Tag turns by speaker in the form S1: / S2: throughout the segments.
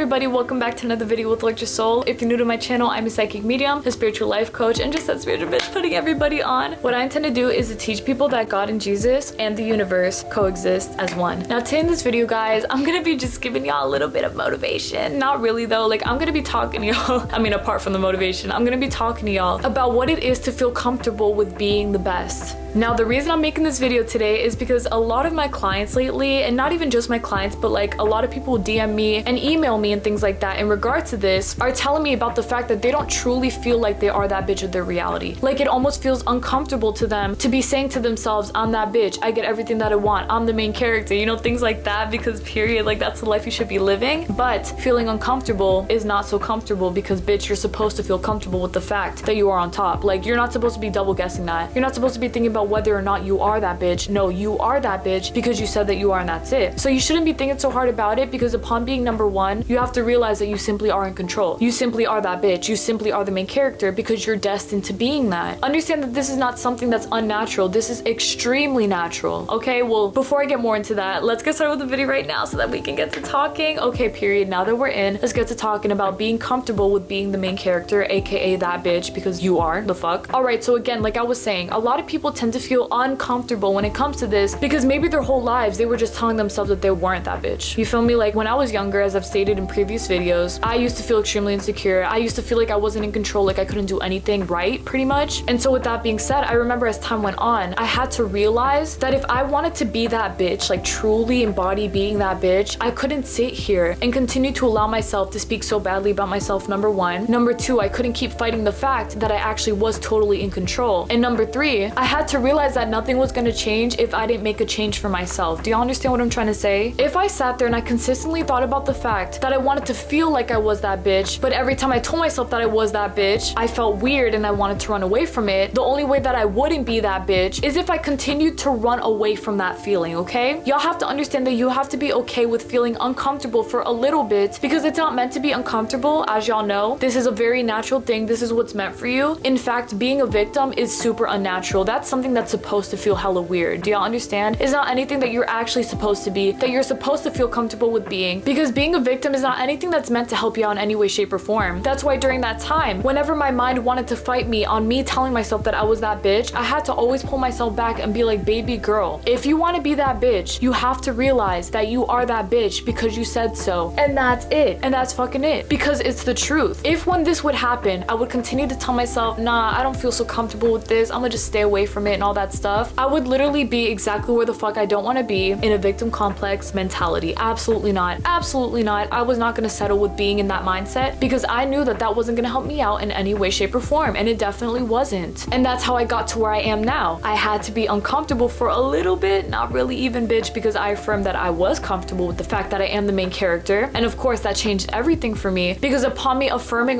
S1: everybody, welcome back to another video with ElectraSoul. If you're new to my channel, I'm a psychic medium, a spiritual life coach, and just that spiritual bitch putting everybody on. What I intend to do is to teach people that God and Jesus and the universe coexist as one. Now today in this video, guys, I'm gonna be just giving y'all a little bit of motivation. Not really though, like I'm gonna be talking to y'all, I mean apart from the motivation, I'm gonna be talking to y'all about what it is to feel comfortable with being the best. Now the reason I'm making this video today is because a lot of my clients lately, and not even just my clients, but like a lot of people DM me and email me and things like that in regard to this, are telling me about the fact that they don't truly feel like they are that bitch of their reality. Like it almost feels uncomfortable to them to be saying to themselves, I'm that bitch, I get everything that I want, I'm the main character, you know, things like that, because period, like that's the life you should be living. But feeling uncomfortable is not so comfortable because bitch, you're supposed to feel comfortable with the fact that you are on top. Like you're not supposed to be double guessing that. You're not supposed to be thinking about whether or not you are that bitch. No, you are that bitch because you said that you are, and that's it. So you shouldn't be thinking so hard about it, because upon being number one, you have to realize that you simply are in control. You simply are that bitch. You simply are the main character because you're destined to being that. Understand that this is not something that's unnatural. This is extremely natural. Okay, well, before I get more into that, let's get started with the video right now so that we can get to talking. Okay, period. Now that we're in, let's get to talking about being comfortable with being the main character, aka that bitch, because you are the fuck. All right, so again, like I was saying, a lot of people tend to feel uncomfortable when it comes to this because maybe their whole lives they were just telling themselves that they weren't that bitch. You feel me? Like when I was younger, as I've stated in previous videos, I used to feel extremely insecure. I used to feel like I wasn't in control, like I couldn't do anything right, pretty much. And so with that being said, I remember as time went on, I had to realize that if I wanted to be that bitch, like truly embody being that bitch, I couldn't sit here and continue to allow myself to speak so badly about myself, number one. Number two, I couldn't keep fighting the fact that I actually was totally in control. And number three, I had to realize that nothing was gonna change if I didn't make a change for myself. Do y'all understand what I'm trying to say? If I sat there and I consistently thought about the fact that I wanted to feel like I was that bitch, but every time I told myself that I was that bitch, I felt weird and I wanted to run away from it, the only way that I wouldn't be that bitch is if I continued to run away from that feeling, okay? Y'all have to understand that you have to be okay with feeling uncomfortable for a little bit, because it's not meant to be uncomfortable, as y'all know. This is a very natural thing. This is what's meant for you. In fact, being a victim is super unnatural. That's something that's supposed to feel hella weird. Do y'all understand? It's not anything that you're actually supposed to be, that you're supposed to feel comfortable with being, because being a victim is not anything that's meant to help you out in any way, shape, or form. That's why during that time, whenever my mind wanted to fight me on me telling myself that I was that bitch, I had to always pull myself back and be like, baby girl, if you want to be that bitch, you have to realize that you are that bitch because you said so. And that's it. And that's fucking it. Because it's the truth. If when this would happen, I would continue to tell myself, nah, I don't feel so comfortable with this, I'm gonna just stay away from it and all that stuff, I would literally be exactly where the fuck I don't want to be, in a victim complex mentality. Absolutely not. Absolutely not. I was not going to settle with being in that mindset because I knew that that wasn't going to help me out in any way, shape, or form, and it definitely wasn't. And that's how I got to where I am now. I had to be uncomfortable for a little bit, not really even bitch, because I affirmed that I was comfortable with the fact that I am the main character. And of course that changed everything for me, because upon me affirming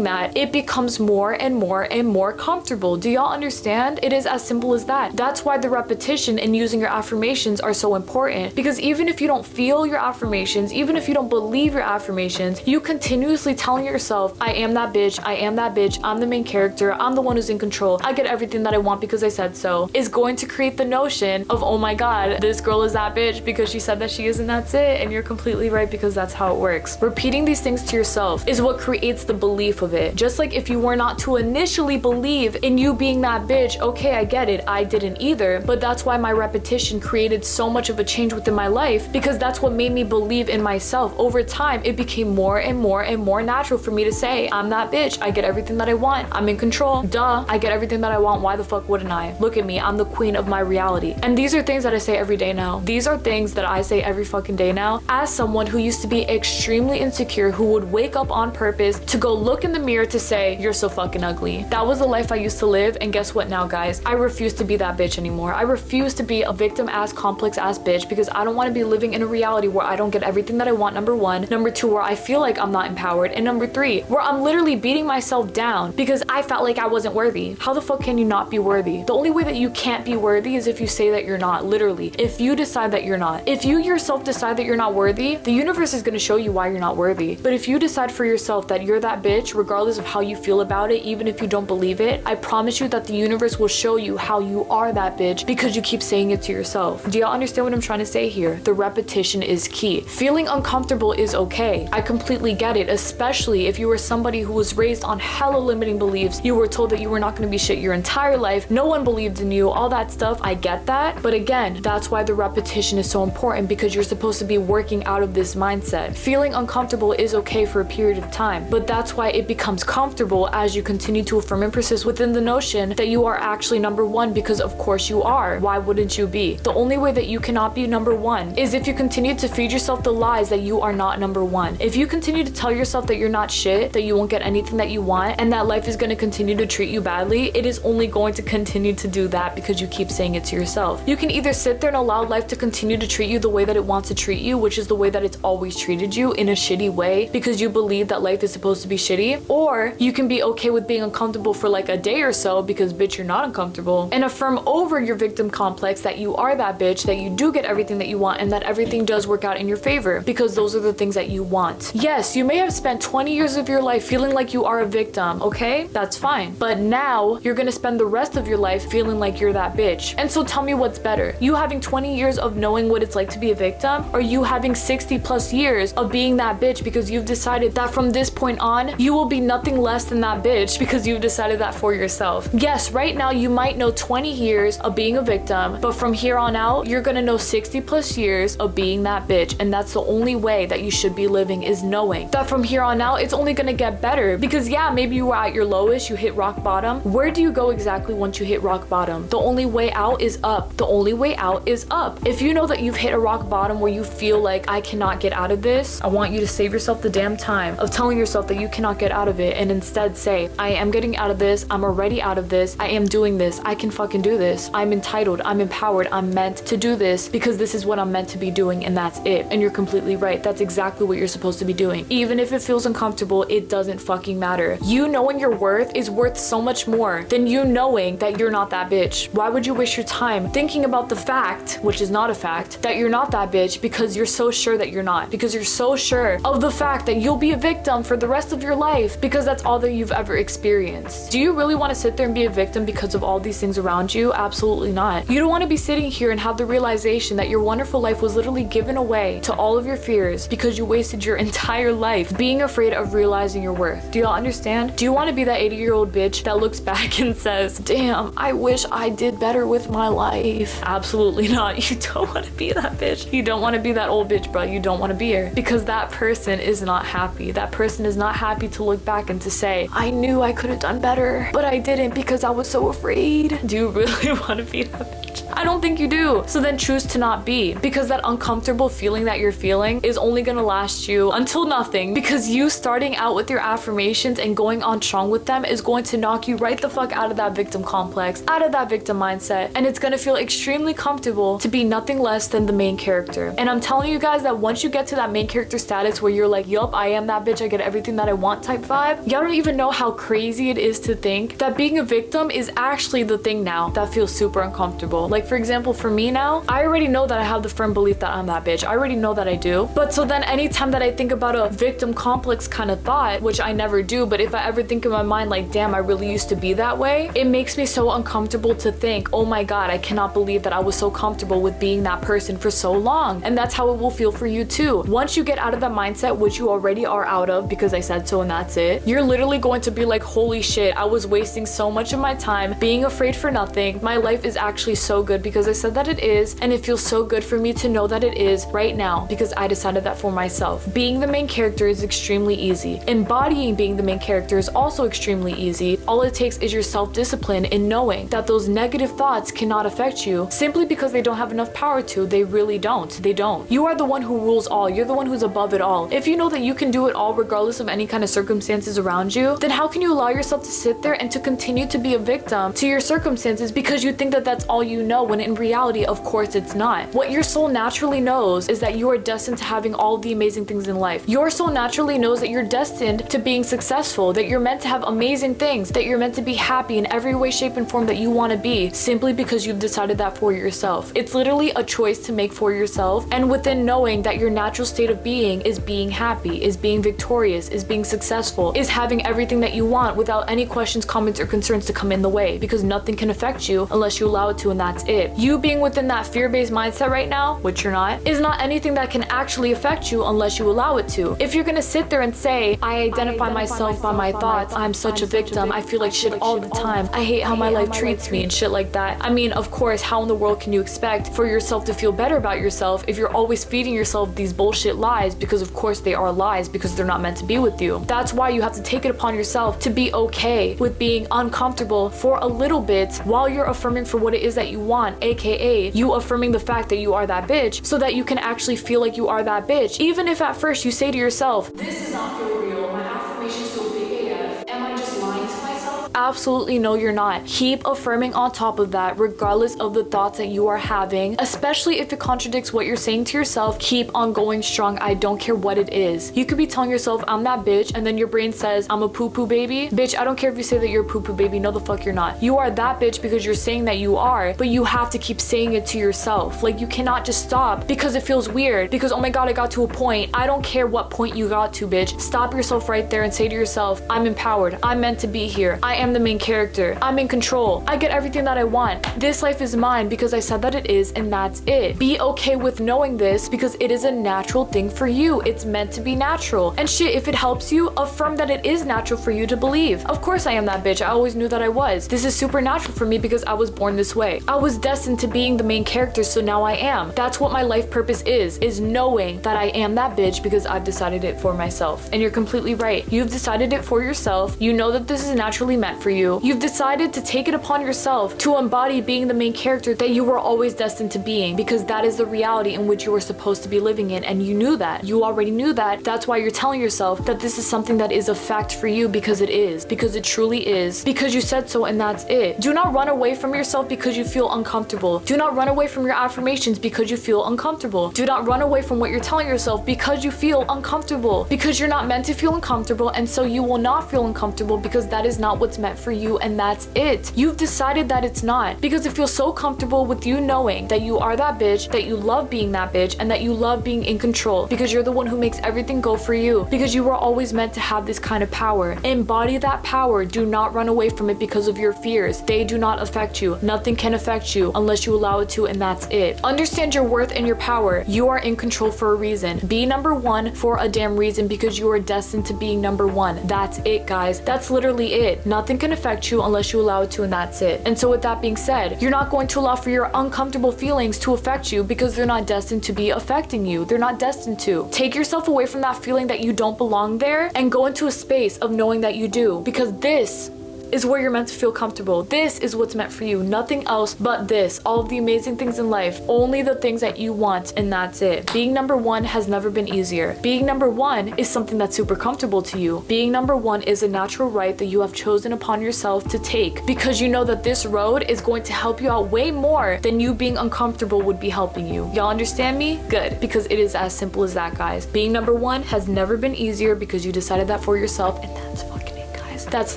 S1: that, it becomes more and more and more comfortable. Do y'all understand? It is as simple as that. That's why the repetition and using your affirmations are so important, because even if you don't feel your affirmations, even if you don't believe your affirmations, you continuously telling yourself, I am that bitch, I am that bitch, I'm the main character, I'm the one who's in control, I get everything that I want because I said so, is going to create the notion of, oh my god, this girl is that bitch because she said that she is, and that's it. And you're completely right, because that's how it works. Repeating these things to yourself is what creates the belief of it. Just like if you were not to initially believe in you being that bitch, okay, I get it, I didn't either, but that's why my repetition created so much of a change within my life, because that's what made me believe in myself. Over time, it became more and more and more natural for me to say, I'm that bitch, I get everything that I want, I'm in control, duh, I get everything that I want, why the fuck wouldn't I? Look at me, I'm the queen of my reality. And these are things that I say every day now. These are things that I say every fucking day now, as someone who used to be extremely insecure, who would wake up on purpose to go look in the mirror to say, you're so fucking ugly. That was the life I used to live, and guess what now, guys? I refuse to be that bitch anymore. I refuse to be a victim ass, complex ass bitch, because I don't want to be living in a reality where I don't get everything that I want, number one. Number two, where I feel like I'm not empowered. And number three, where I'm literally beating myself down because I felt like I wasn't worthy. How the fuck can you not be worthy? The only way that you can't be worthy is if you say that you're not, literally. If you decide that you're not. If you yourself decide that you're not worthy, the universe is going to show you why you're not worthy. But if you decide for yourself that you're that bitch, regardless of how you feel about it, even if you don't believe it, I promise you that the universe will show you how you are that bitch because you keep saying it to yourself. Do y'all understand what I'm trying to say here? The repetition is key. Feeling uncomfortable is okay. I completely get it, especially if you were somebody who was raised on hella limiting beliefs. You were told that you were not going to be shit your entire life. No one believed in you, all that stuff. I get that. But again, that's why the repetition is so important, because you're supposed to be working out of this mindset. Feeling uncomfortable is okay for a period of time, but that's why it becomes comfortable as you continue to affirm and persist within the notion that you are actually number one, because of course you are. Why wouldn't you be? The only way that you cannot be number one is if you continue to feed yourself the lies that you are not number one. If you continue to tell yourself that you're not shit, that you won't get anything that you want, and that life is going to continue to treat you badly, it is only going to continue to do that because you keep saying it to yourself. You can either sit there and allow life to continue to treat you the way that it wants to treat you, which is the way that it's always treated you, in a shitty way, because you believe that life is supposed to be shitty, or you can be okay with being uncomfortable for like a day or so, because bitch, you're not uncomfortable, and affirm over your victim complex that you are that bitch, that you do get everything that you want, and that everything does work out in your favor, because those are the things that you want. Yes, you may have spent 20 years of your life feeling like you are a victim, okay? That's fine. But now you're gonna spend the rest of your life feeling like you're that bitch. And so tell me what's better. You having 20 years of knowing what it's like to be a victim, or you having 60 plus years of being that bitch because you've decided that from this point on, you will be nothing less than that bitch because you've decided that for yourself. Yes, right now you might know 20 years of being a victim, but from here on out, you're gonna know 60 plus years of being that bitch. And that's the only way that you should be living, is knowing that from here on out, it's only gonna get better. Because yeah, maybe you were at your lowest, you hit rock bottom. Where do you go exactly once you hit rock bottom? The only way out is up. The only way out is up. If you know that you've hit a rock bottom where you feel like, I cannot get out of this, I want you to save yourself the damn time of telling yourself that you cannot get out of it, and instead say, I am getting out of this, I'm already out of this, I am doing this, I can fucking do this, I'm entitled, I'm empowered, I'm meant to do this because this is what I'm meant to be doing, and that's it. And you're completely right. That's exactly what you're supposed to be doing. Even if it feels uncomfortable, it doesn't fucking matter. You knowing your worth is worth so much more than you knowing that you're not that bitch. Why would you waste your time thinking about the fact, which is not a fact, that you're not that bitch because you're so sure that you're not, because you're so sure of the fact that you'll be a victim for the rest of your life because that's all that you've ever experienced. Do you really want to sit there and be a victim because of all these things around you? Absolutely not. You don't want to be sitting here and have the realization that your wonderful life was literally given away to all of your fears because you wasted your entire life being afraid of realizing your worth. Do y'all understand? Do you want to be that 80-year-old bitch that looks back and says, damn, I wish I did better with my life? Absolutely not. You don't want to be that bitch. You don't want to be that old bitch, bro. You don't want to be her, because that person is not happy. That person is not happy to look back and to say, I knew I could have done better, but I didn't because I was so afraid. Do you really want to be that bitch? I don't think you do. So then choose to not be, because that uncomfortable feeling that you're feeling is only gonna last you until nothing, because you starting out with your affirmations and going on strong with them is going to knock you right the fuck out of that victim complex, out of that victim mindset, and it's gonna feel extremely comfortable to be nothing less than the main character. And I'm telling you guys that once you get to that main character status where you're like, yup, I am that bitch, I get everything that I want type vibe, y'all don't even know how crazy it is to think that being a victim is actually the thing now that feels super uncomfortable. Like, for example, for me now, I already know that I have the firm belief that I'm that bitch. I already know that I do. But so then anytime that I think about a victim complex kind of thought, which I never do, but if I ever think in my mind like, damn, I really used to be that way, it makes me so uncomfortable to think, oh my God, I cannot believe that I was so comfortable with being that person for so long. And that's how it will feel for you too. Once you get out of that mindset, which you already are out of because I said so and that's it, you're literally going to be like, holy shit, I was wasting so much of my time being afraid for nothing. My life is actually so good because I said that it is, and it feels so good for me to know that it is right now because I decided that for myself. Being the main character is extremely easy. Embodying being the main character is also extremely easy. All it takes is your self-discipline in knowing that those negative thoughts cannot affect you simply because they don't have enough power to. They really don't. They don't. You are the one who rules all. You're the one who's above it all. If you know that you can do it all regardless of any kind of circumstances around you, then how can you allow yourself to sit there and to continue to be a victim to your circumstances because you think that that's all you know, when in reality, of course it's not. What your soul naturally knows is that you are destined to having all the amazing things in life. Your soul naturally knows that you're destined to being successful, that you're meant to have amazing things, that you're meant to be happy in every way, shape, and form that you want to be, simply because you've decided that for yourself. It's literally a choice to make for yourself, and within knowing that your natural state of being is being happy, is being victorious, is being successful, is having everything that you want without any questions, comments, or concerns to come in the way, because nothing can affect you unless you allow it to, and that's it. it. You being within that fear-based mindset right now, which you're not, is not anything that can actually affect you unless you allow it to. If you're gonna sit there and say, I identify myself by my thoughts, I'm such a victim, I feel like shit all the time, I hate how my life treats me and shit like that. I mean, of course, how in the world can you expect for yourself to feel better about yourself if you're always feeding yourself these bullshit lies? Because of course they are lies, because they're not meant to be with you. That's why you have to take it upon yourself to be okay with being uncomfortable for a little bit while you're affirming for what it is that you want, aka you affirming the fact that you are that bitch, so that you can actually feel like you are that bitch. Even if at first you say to yourself, this does not feel real, my affirmations feel big AF, am I just lying to myself? Absolutely no, you're not. Keep affirming on top of that, regardless of the thoughts that you are having, especially if it contradicts what you're saying to yourself. Keep on going strong. I don't care what it is. You could be telling yourself, I'm that bitch, and then your brain says, I'm a poo-poo baby. Bitch, I don't care if you say that you're a poo-poo baby. No, the fuck you're not. You are that bitch because you're saying that you are, but you have to keep saying it to yourself. Like, you cannot just stop because it feels weird, because, oh my god, I got to a point. I don't care what point you got to, bitch. Stop yourself right there and say to yourself, I'm empowered. I'm meant to be here. I am the main character. I'm in control. I get everything that I want. This life is mine because I said that it is, and that's it. Be okay with knowing this because it is a natural thing for you. It's meant to be natural. And shit, if it helps you, affirm that it is natural for you to believe. Of course I am that bitch. I always knew that I was. This is supernatural for me because I was born this way. I was destined to being the main character, so now I am. That's what my life purpose is knowing that I am that bitch because I've decided it for myself. And you're completely right. You've decided it for yourself. You know that this is naturally meant for you. You've decided to take it upon yourself to embody being the main character that you were always destined to being, because that is the reality in which you were supposed to be living in, and you knew that. You already knew that. That's why you're telling yourself that this is something that is a fact for you, because it is. Because it truly is. Because you said so, and that's it. Do not run away from yourself because you feel uncomfortable. Do not run away from your affirmations because you feel uncomfortable. Do not run away from what you're telling yourself because you feel uncomfortable. Because you're not meant to feel uncomfortable, and so you will not feel uncomfortable because that is not what's meant for you, and that's it. You've decided that it's not, because it feels so comfortable with you knowing that you are that bitch, that you love being that bitch, and that you love being in control, because you're the one who makes everything go for you, because you were always meant to have this kind of power. Embody that power. Do not run away from it because of your fears. They do not affect you. Nothing can affect you unless you allow it to, and that's it. Understand your worth and your power. You are in control for a reason. Be number one for a damn reason, because you are destined to being number one. That's it, guys. That's literally it. Nothing can affect you unless you allow it to, and that's it. And so with that being said, you're not going to allow for your uncomfortable feelings to affect you, because they're not destined to be affecting you. They're not destined to. Take yourself away from that feeling that you don't belong there and go into a space of knowing that you do, because this is where you're meant to feel comfortable. This is what's meant for you. Nothing else but this. All of the amazing things in life. Only the things that you want, and that's it. Being number one has never been easier. Being number one is something that's super comfortable to you. Being number one is a natural right that you have chosen upon yourself to take, because you know that this road is going to help you out way more than you being uncomfortable would be helping you. Y'all understand me? Good. Because it is as simple as that, guys. Being number one has never been easier because you decided that for yourself, and that's fucking it, guys. That's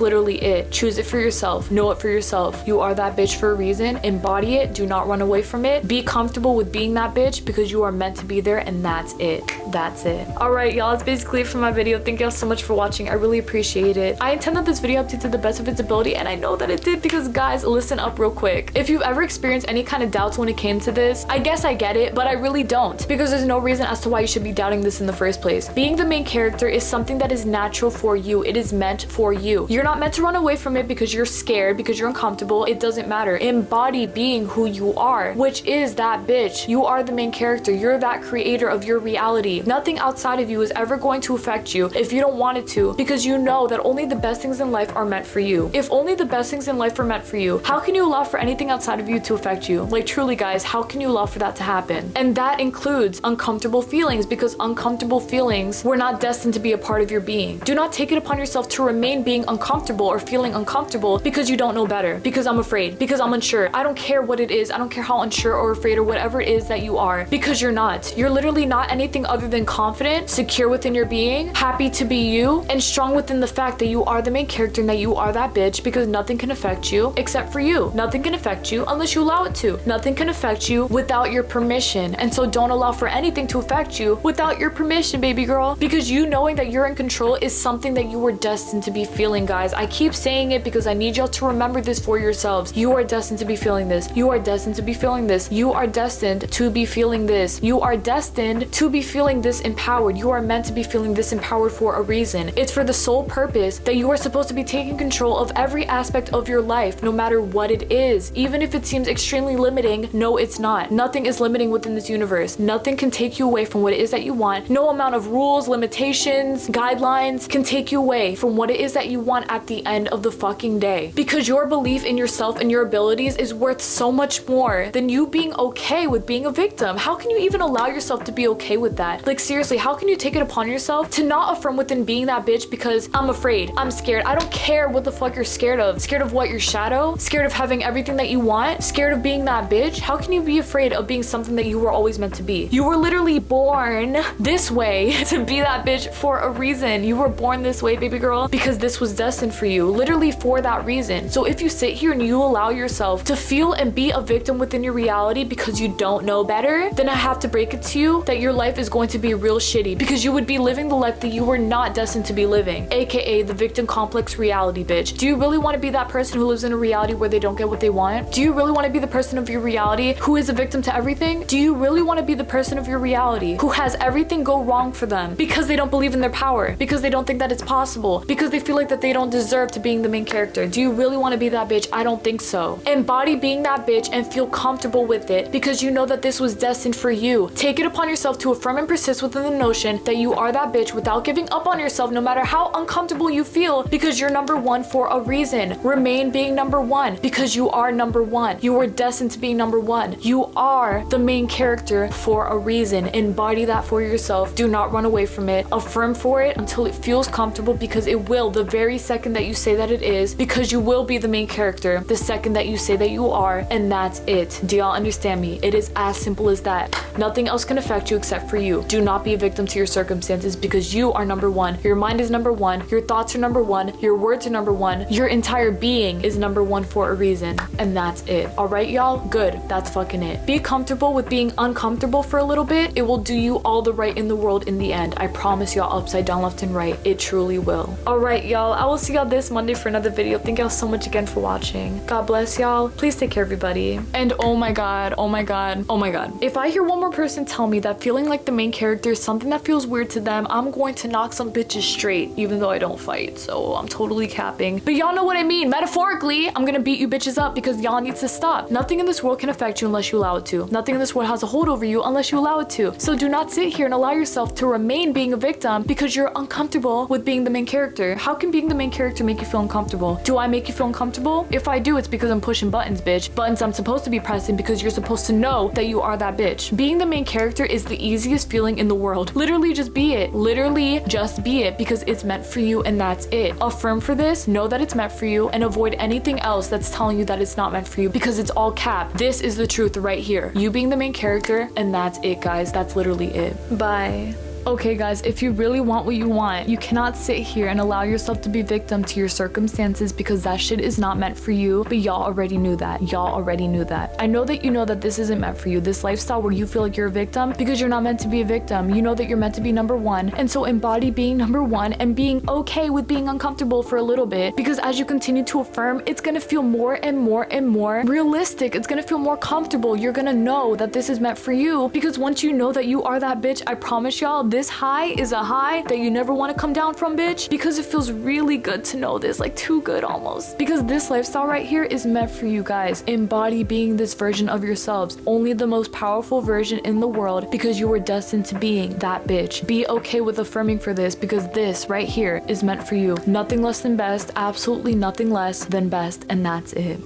S1: literally it. Choose it for yourself. Know it for yourself. You are that bitch for a reason. Embody it. Do not run away from it. Be comfortable with being that bitch because you are meant to be there, and that's it. That's it. Alright, y'all, that's basically it for my video. Thank y'all so much for watching. I really appreciate it. I intended this video up to the best of its ability, and I know that it did, because guys, listen up real quick. If you've ever experienced any kind of doubts when it came to this, I guess I get it, but I really don't, because there's no reason as to why you should be doubting this in the first place. Being the main character is something that is natural for you. It is meant for you. You're not meant to run away from it because you're scared, because you're uncomfortable. It doesn't matter. Embody being who you are, which is that bitch. You are the main character. You're that creator of your reality. Nothing outside of you is ever going to affect you if you don't want it to, because you know that only the best things in life are meant for you. If only the best things in life are meant for you, how can you allow for anything outside of you to affect you? Like, truly, guys, how can you allow for that to happen? And that includes uncomfortable feelings, because uncomfortable feelings were not destined to be a part of your being. Do not take it upon yourself to remain being uncomfortable or feeling uncomfortable because you don't know better, because I'm afraid, because I'm unsure. I don't care what it is. I don't care how unsure or afraid or whatever it is that you are, because you're not. You're literally not anything other than confident, secure within your being, happy to be you, and strong within the fact that you are the main character and that you are that bitch, because nothing can affect you except for you. Nothing can affect you unless you allow it to. Nothing can affect you without your permission, and so don't allow for anything to affect you without your permission, baby girl, because you knowing that you're in control is something that you were destined to be feeling feeling, guys. I keep saying it because I need y'all to remember this for yourselves. You are destined to be feeling this. You are destined to be feeling this. You are destined to be feeling this. You are destined to be feeling this empowered. You are meant to be feeling this empowered for a reason. It's for the sole purpose that you are supposed to be taking control of every aspect of your life, no matter what it is. Even if it seems extremely limiting, no, it's not. Nothing is limiting within this universe. Nothing can take you away from what it is that you want. No amount of rules, limitations, guidelines can take you away from what it is that you want at the end of the fucking day. Because your belief in yourself and your abilities is worth so much more than you being okay with being a victim. How can you even allow yourself to be okay with that? Like, seriously, how can you take it upon yourself to not affirm within being that bitch because I'm afraid, I'm scared. I don't care what the fuck you're scared of. Scared of what? Your shadow? Scared of having everything that you want? Scared of being that bitch? How can you be afraid of being something that you were always meant to be? You were literally born this way to be that bitch for a reason. You were born this way, baby girl, because this was destined for you, literally for that reason. So if you sit here and you allow yourself to feel and be a victim within your reality because you don't know better, then I have to break it to you that your life is going to be real shitty, because you would be living the life that you were not destined to be living, aka the victim complex reality, bitch. Do you really want to be that person who lives in a reality where they don't get what they want? Do you really want to be the person of your reality who is a victim to everything? Do you really want to be the person of your reality who has everything go wrong for them because they don't believe in their power, because they don't think that it's possible, because they feel like that they don't deserve to being the main character? Do you really want to be that bitch? I don't think so. Embody being that bitch and feel comfortable with it, because you know that this was destined for you. Take it upon yourself to affirm and persist within the notion that you are that bitch without giving up on yourself, no matter how uncomfortable you feel, because you're number one for a reason. Remain being number one because you are number one. You were destined to be number one. You are the main character for a reason. Embody that for yourself. Do not run away from it. Affirm for it until it feels comfortable, because it will the very second that you say that it is, because you will be the main character the second that you say that you are, and that's it. Do y'all understand me? It is as simple as that. Nothing else can affect you except for you. Do not be a victim to your circumstances, because you are number one. Your mind is number one. Your thoughts are number one. Your words are number one. Your entire being is number one for a reason, and that's it. All right, y'all? Good. That's fucking it. Be comfortable with being uncomfortable for a little bit. It will do you all the right in the world in the end. I promise y'all, upside down, left and right. It truly will. All right, y'all. I will see y'all this Monday for another video. Thank y'all so much again for watching. God bless y'all. Please take care, everybody. And oh my god, oh my god, oh my god. If I hear one more person tell me that feeling like the main character is something that feels weird to them, I'm going to knock some bitches straight, even though I don't fight, so I'm totally capping. But y'all know what I mean. Metaphorically, I'm gonna beat you bitches up because y'all need to stop. Nothing in this world can affect you unless you allow it to. Nothing in this world has a hold over you unless you allow it to. So do not sit here and allow yourself to remain being a victim because you're uncomfortable with being the main character. How can being the main character make you feel uncomfortable? Do I make you feel uncomfortable? If I do, it's because I'm pushing buttons, bitch. Buttons I'm supposed to be pressing because you're supposed to know that you are that bitch. Being the main character is the easiest feeling in the world. Literally just be it. Literally just be it, because it's meant for you and that's it. Affirm for this, know that it's meant for you, and avoid anything else that's telling you that it's not meant for you, because it's all cap. This is the truth right here. You being the main character, and that's it, guys. That's literally it. Bye. Okay guys, if you really want what you want, you cannot sit here and allow yourself to be victim to your circumstances, because that shit is not meant for you. But y'all already knew that. Y'all already knew that. I know that you know that this isn't meant for you. This lifestyle where you feel like you're a victim because you're not meant to be a victim. You know that you're meant to be number one. And so embody being number one and being okay with being uncomfortable for a little bit, because as you continue to affirm, it's gonna feel more and more and more realistic. It's gonna feel more comfortable. You're gonna know that this is meant for you, because once you know that you are that bitch, I promise y'all, this high is a high that you never want to come down from, bitch, because it feels really good to know this, like too good almost, because this lifestyle right here is meant for you guys. Embody being this version of yourselves, only the most powerful version in the world, because you were destined to being that bitch. Be okay with affirming for this, because this right here is meant for you. Nothing less than best, absolutely nothing less than best, and that's it.